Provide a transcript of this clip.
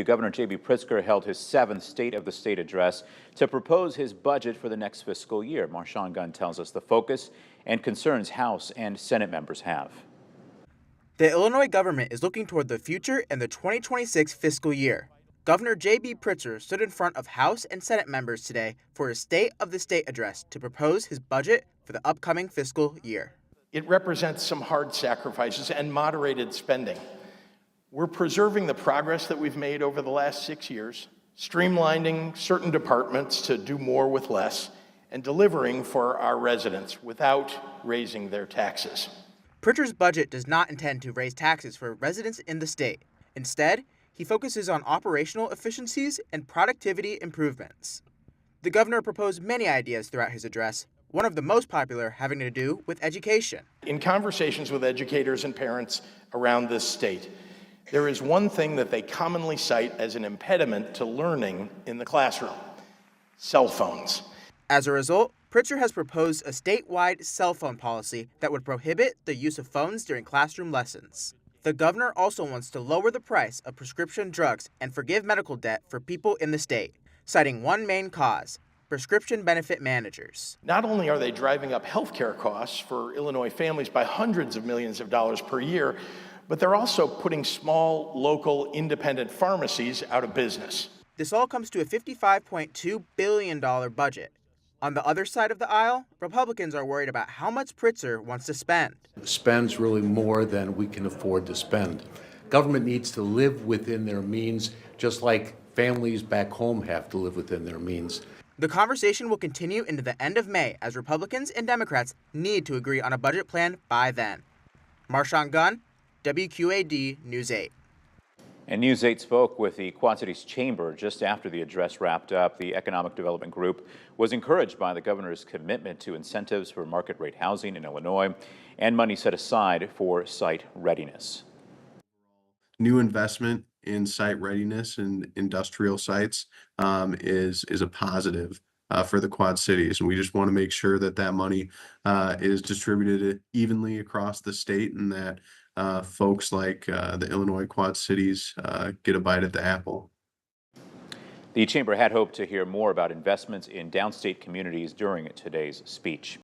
Governor J.B. Pritzker held his 7th State of the State address to propose his budget for the next fiscal year. Marshawn Gunn tells us the focus and concerns House and Senate members have. The Illinois government is looking toward the future in the 2026 fiscal year. Governor J.B. Pritzker stood in front of House and Senate members today for his State of the State address to propose his budget for the upcoming fiscal year. It represents some hard sacrifices and moderated spending. We're preserving the progress that we've made over the last 6 years, streamlining certain departments to do more with less, and delivering for our residents without raising their taxes. Pritzker's budget does not intend to raise taxes for residents in the state. Instead, he focuses on operational efficiencies and productivity improvements. The governor proposed many ideas throughout his address, one of the most popular having to do with education. In conversations with educators and parents around this state, there is one thing that they commonly cite as an impediment to learning in the classroom: cell phones. As a result, Pritzker has proposed a statewide cell phone policy that would prohibit the use of phones during classroom lessons. The governor also wants to lower the price of prescription drugs and forgive medical debt for people in the state, citing one main cause: prescription benefit managers. Not only are they driving up healthcare costs for Illinois families by hundreds of millions of dollars per year, but they're also putting small, local, independent pharmacies out of business. This all comes to a $55.2 billion budget. On the other side of the aisle, Republicans are worried about how much Pritzker wants to spend. Spends really more than we can afford to spend. Government needs to live within their means, just like families back home have to live within their means. The conversation will continue into the end of May as Republicans and Democrats need to agree on a budget plan by then. Marshawn Gunn, WQAD News 8. And News 8 spoke with the Quad Cities Chamber just after the address wrapped up. The Economic Development Group was encouraged by the governor's commitment to incentives for market rate housing in Illinois and money set aside for site readiness. New investment in site readiness and industrial sites is a positive for the Quad Cities, and we just want to make sure that that money is distributed evenly across the state, and that folks like the Illinois Quad Cities get a bite at the apple. The chamber had hoped to hear more about investments in downstate communities during today's speech.